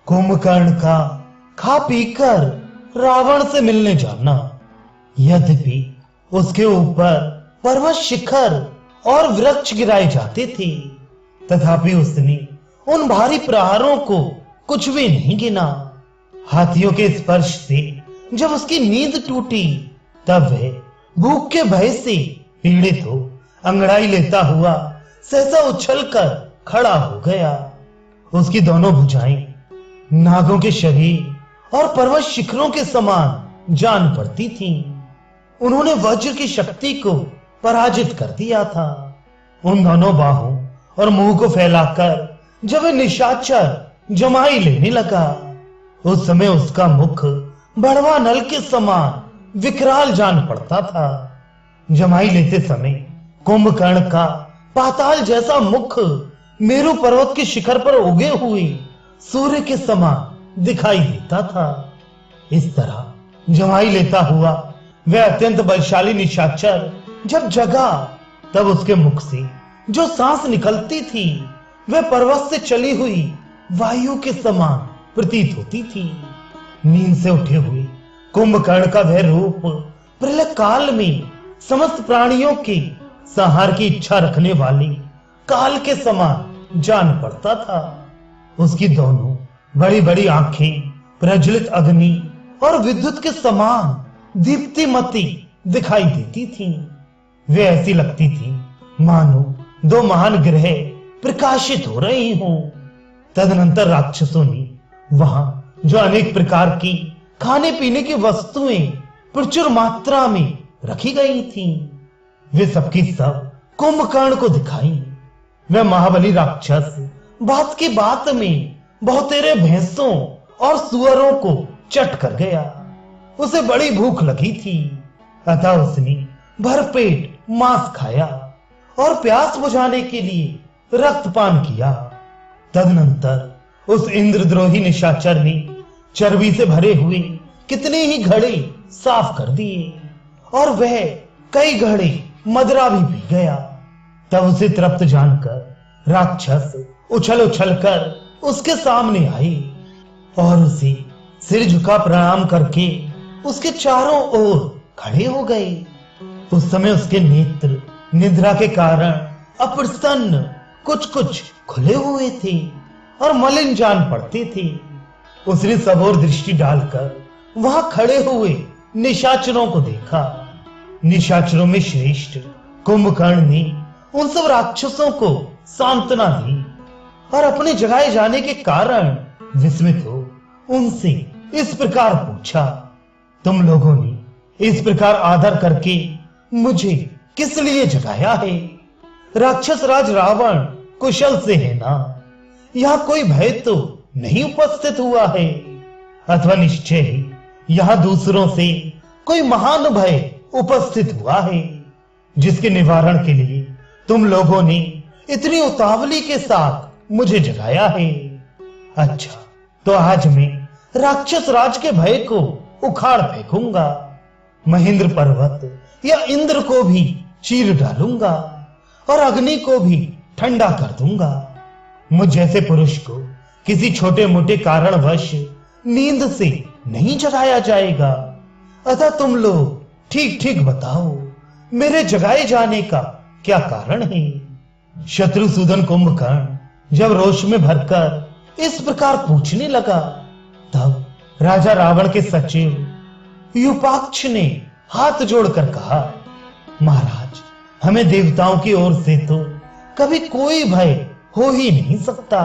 कुंभकर्ण का खा पीकर रावण से मिलने जाना। यद्यपि उसके ऊपर पर्वत शिखर और वृक्ष गिराए जाते थे, तथापि उसने उन भारी प्रहारों को कुछ भी नहीं गिना। हाथियों के स्पर्श से जब उसकी नींद टूटी, तब वह भूख के भय से पीड़ित हो अंगड़ाई लेता हुआ सहसा उछलकर खड़ा हो गया। उसकी दोनों भुजाएं नागों के शरीर और पर्वत शिखरों के समान जान पड़ती थीं। उन्होंने वज्र की शक्ति को पराजित कर दिया था। उन दोनों बाहों और मुंह को फैलाकर जब वह निशाचर जमाई लेने लगा, उस समय उसका मुख बड़वा नल के समान विकराल जान पड़ता था। जमाई लेते समय कुंभकर्ण का पाताल जैसा मुख मेरु पर्वत के शिखर पर उगे हुए सूर्य के समान दिखाई देता था। इस तरह जमाई लेता हुआ वह अत्यंत बलशाली निशाचर जब जगा, तब उसके मुख से जो सांस निकलती थी वह पर्वत से चली हुई वायु के समान प्रतीत होती थी। नींद से उठे हुए कुंभकर्ण का वह रूप प्रलय काल में समस्त प्राणियों के संहार की इच्छा रखने वाली काल के समान जान पड़ता था। उसकी दोनों बड़ी बड़ी आंखें प्रज्वलित अग्नि और विद्युत के समान दीप्तिमती दिखाई देती थीं। वे ऐसी लगती थी मानो दो महान ग्रह प्रकाशित हो रही हों। तदनंतर राक्षसों ने वहां जो अनेक प्रकार की खाने पीने की वस्तुएं प्रचुर मात्रा में रखी गई थीं, वे सबकी सब कुंभकर्ण को दिखाई। वह महाबली राक्षस बात की बात में बहुतेरे भैंसों और सुअरों को चट कर गया। उसे बड़ी भूख लगी थी, अतः उसने भरपेट मांस खाया और प्यास बुझाने के लिए रक्तपान किया। तदनंतर उस इंद्रद्रोही निशाचर ने चर्बी से भरे हुए कितने ही घड़े साफ कर दिए और वह कई घड़े मदरा भी पी गया। तब उसे तृप्त जानकर राक्षस उछल उछल कर उसके सामने आई और उसे सिर झुका प्रणाम करके उसके चारों ओर खड़े हो गए। उस समय उसके नेत्र निद्रा के कारण अप्रसन्न कुछ कुछ खुले हुए थे और मलिन जान पड़ते थे। उसने सब ओर दृष्टि डालकर वहां खड़े हुए निशाचरों को देखा। निशाचरों में श्रेष्ठ कुंभकर्ण ने उन सब राक्षसों को सांत्वना दी और अपने जगाए जाने के कारण विस्मित हो उनसे इस प्रकार पूछा, तुम लोगों ने इस प्रकार आदर करके मुझे किस लिए जगाया है? राक्षस राज रावण कुशल से है ना? यहाँ कोई भय तो नहीं उपस्थित हुआ है, अथवा निश्चय ही यहाँ दूसरों से कोई महान भय उपस्थित हुआ है जिसके निवारण के लिए तुम लोगों ने इतनी उतावली के साथ मुझे जगाया है। अच्छा, तो आज मैं राक्षस राज के भय को उखाड़ फेंकूंगा, महेंद्र पर्वत या इंद्र को भी चीर डालूंगा और अग्नि को भी ठंडा कर दूंगा। मुझ जैसे पुरुष को किसी छोटे मोटे कारणवश नींद से नहीं जगाया जाएगा। अतः तुम लोग ठीक ठीक बताओ, मेरे जगाए जाने का क्या कारण है? शत्रुसूदन कुंभकर्ण जब रोष में भरकर इस प्रकार पूछने लगा, तब राजा रावण के सचिव यूपाक्ष ने हाथ जोड़कर कहा, महाराज, हमें देवताओं की ओर से तो कभी कोई भय हो ही नहीं सकता।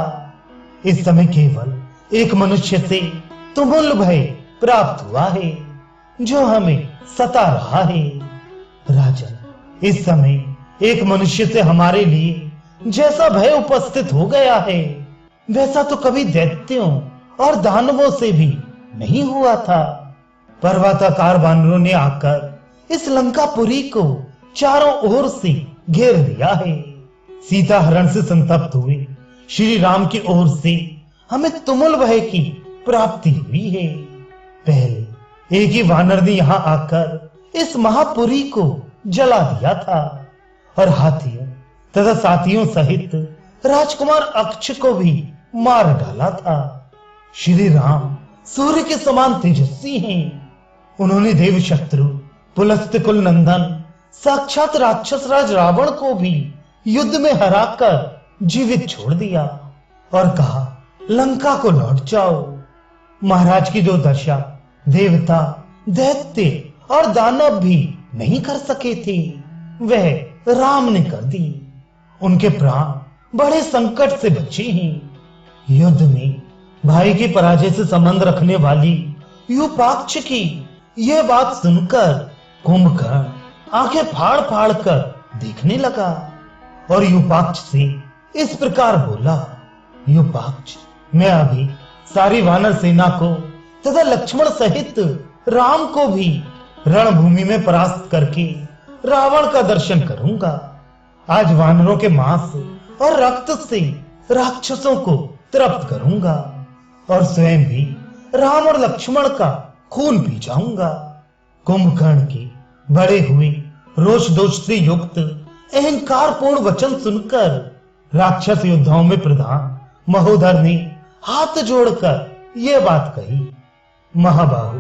इस समय केवल एक मनुष्य से तुमुल भय प्राप्त हुआ है जो हमें सता रहा है। राजन, इस समय एक मनुष्य से हमारे लिए जैसा भय उपस्थित हो गया है, वैसा तो कभी दैत्यों और दानवों से भी नहीं हुआ था। पर्वताकार वानरों ने आकर इस लंकापुरी को चारों ओर से घेर लिया है। सीता हरण से संतप्त हुए श्री राम की ओर से हमें तुमुल भय की प्राप्ति हुई है। पहले एक ही वानर ने यहां आकर इस महापुरी को जला दिया था और हाथियों तथा साथियों सहित राजकुमार अक्ष को भी मार डाला था। श्री राम सूर्य के समान तेजस्वी हैं। उन्होंने देव शत्रु पुलस्त्य कुल नंदन साक्षात राक्षस राज रावण को भी युद्ध में हराकर जीवित छोड़ दिया और कहा, लंका को लौट जाओ। महाराज की जो दशा देवता, दैत्य और दानव भी नहीं कर सके थे, वह राम ने कर दी। उनके प्राण बड़े संकट से बचे हैं। युद्ध में भाई की पराजय से संबंध रखने वाली यूपाक्ष की यह बात सुनकर कुंभकर्ण आंखें फाड़ फाड़ कर देखने लगा और यूपाक्ष से इस प्रकार बोला, यूपाक्ष, मैं अभी सारी वानर सेना को तथा लक्ष्मण सहित राम को भी रणभूमि में परास्त करके रावण का दर्शन करूंगा। आज वानरों के मांस और रक्त से राक्षसों को तृप्त करूंगा और स्वयं भी राम और लक्ष्मण का खून पी जाऊंगा। कुंभकर्ण के बड़े हुए रोष दोष से युक्त अहंकार पूर्ण वचन सुनकर राक्षस योद्धाओं में प्रधान महोदर ने हाथ जोड़कर यह बात कही, महाबाहु,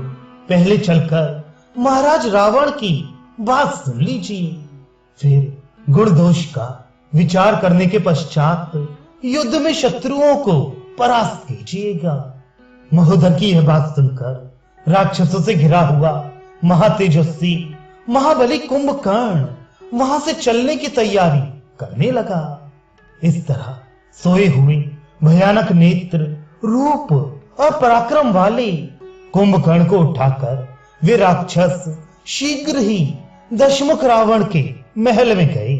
पहले चलकर महाराज रावण की बात सुन लीजिए, फिर गुण दोष का विचार करने के पश्चात युद्ध में शत्रुओं को परास्त कीजिएगा। महोदर की यह बात सुनकर राक्षसों से घिरा हुआ महातेजस्वी महाबली कुंभकर्ण वहां से चलने की तैयारी करने लगा। इस तरह सोए हुए भयानक नेत्र, रूप और पराक्रम वाले कुंभकर्ण को उठाकर वे राक्षस शीघ्र ही दशमुख रावण के महल में गए।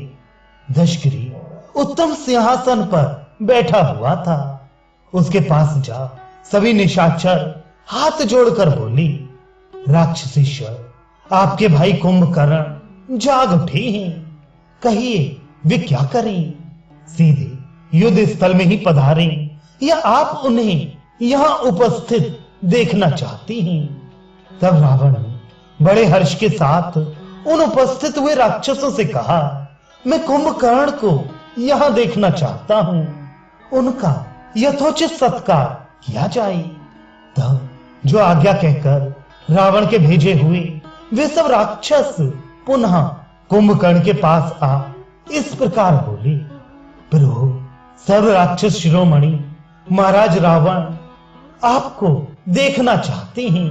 दशग्रीव उत्तम सिंहासन पर बैठा हुआ था। उसके पास जा सभी निशाचर हाथ जोड़कर बोली, राक्षसेश्वर, आपके भाई कुंभकर्ण जाग उठे हैं, कहिए वे क्या करें? सीधे युद्ध स्थल में ही पधारें या आप उन्हें यहां उपस्थित देखना चाहती हैं? तब रावण ने बड़े हर्ष के साथ उन उपस्थित हुए राक्षसों से कहा, मैं कुंभकर्ण को यहां देखना चाहता हूं, उनका यथोचित सत्कार किया जाए। तब जो आज्ञा कहकर रावण के भेजे हुए वे सब राक्षस पुनः कुंभकर्ण के पास आ इस प्रकार बोले, प्रभु, सर्व राक्षस शिरोमणि महाराज रावण आपको देखना चाहते हैं,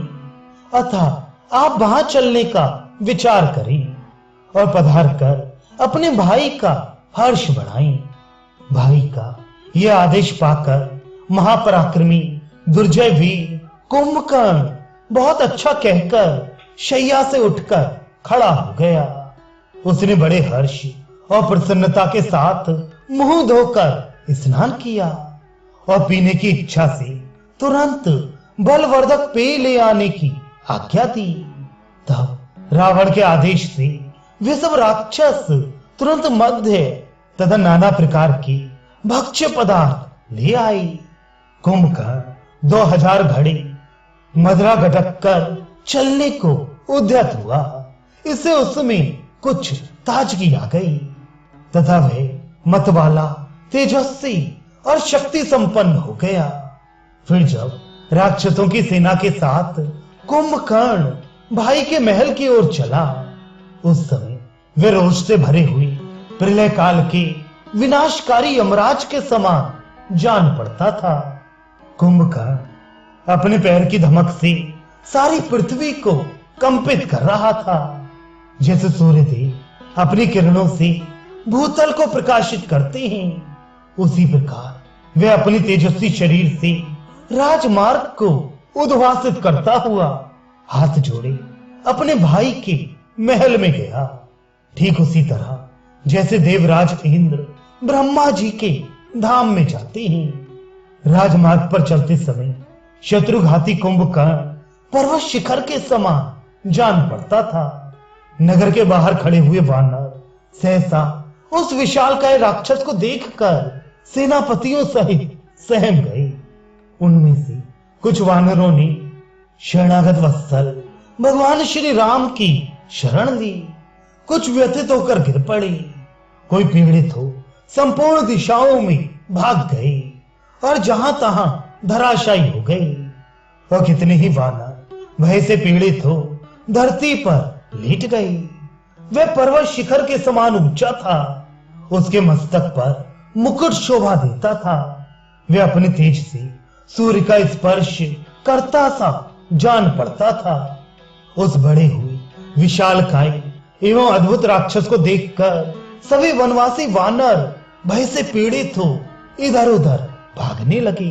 अतः आप वहां चलने का विचार करें और पधार कर अपने भाई का हर्ष बढ़ाएं। भाई का यह आदेश पाकर महापराक्रमी दुर्जय वीर कुंभकर्ण बहुत अच्छा कहकर शैया से उठकर खड़ा हो गया। उसने बड़े हर्ष और प्रसन्नता के साथ मुंह धोकर स्नान किया और पीने की इच्छा से तुरंत बलवर्धक पेय ले आने की आज्ञा दी। तब रावण के आदेश से वे सब राक्षस तुरंत मध्य तथा नाना प्रकार के भक्ष्य पदार्थ ले आए। कुंभकर्ण 2000 घड़े मदरा गटक कर चलने को उद्यत हुआ। इससे उसमें कुछ ताजगी आ गई तथा वह मतवाला, तेजस्वी और शक्ति संपन्न हो गया। फिर जब राक्षसों की सेना के साथ कुंभकर्ण भाई के महल की ओर चला, उस समय वे रोष से भरे हुए प्रलय काल के विनाशकारी यमराज के समान जान पड़ता था। कुंभकर्ण अपने पैर की धमक से सारी पृथ्वी को कंपित कर रहा था। जैसे सूर्यदेव अपनी किरणों से भूतल को प्रकाशित करते हैं, उसी प्रकार वे अपने तेजस्वी शरीर से राजमार्ग को उद्भासित करता हुआ हाथ जोड़े अपने भाई के महल में गया। ठीक उसी तरह जैसे देवराज इंद्र ब्रह्मा जी के धाम में जाते हैं। राजमार्ग पर चलते समय शत्रुघाती कुंभकर्ण पर्वत शिखर के समान जान पड़ता था। नगर के बाहर खड़े हुए वानर सहसा उस विशालकाय राक्षस को देखकर सेनापतियों सहित सहम गए। उनमें से कुछ वानरों ने शरणागत वत्सल भगवान श्री राम की शरण ली, कुछ व्यथित होकर गिर पड़े, कोई पीड़ित हो संपूर्ण दिशाओं में भाग गए और जहां तहां धराशायी हो गई और कितने ही वानर भय से पीड़ित हो धरती पर लेट गए। वह पर्वत शिखर के समान ऊंचा था, उसके मस्तक पर मुकुट शोभा देता था। वह अपने तेज से सूर्य का स्पर्श करता सा जान पड़ता था। उस बड़े हुए विशालकाय एवं अद्भुत राक्षस को देखकर सभी वनवासी वानर भय से पीड़ित हो इधर उधर भागने लगे।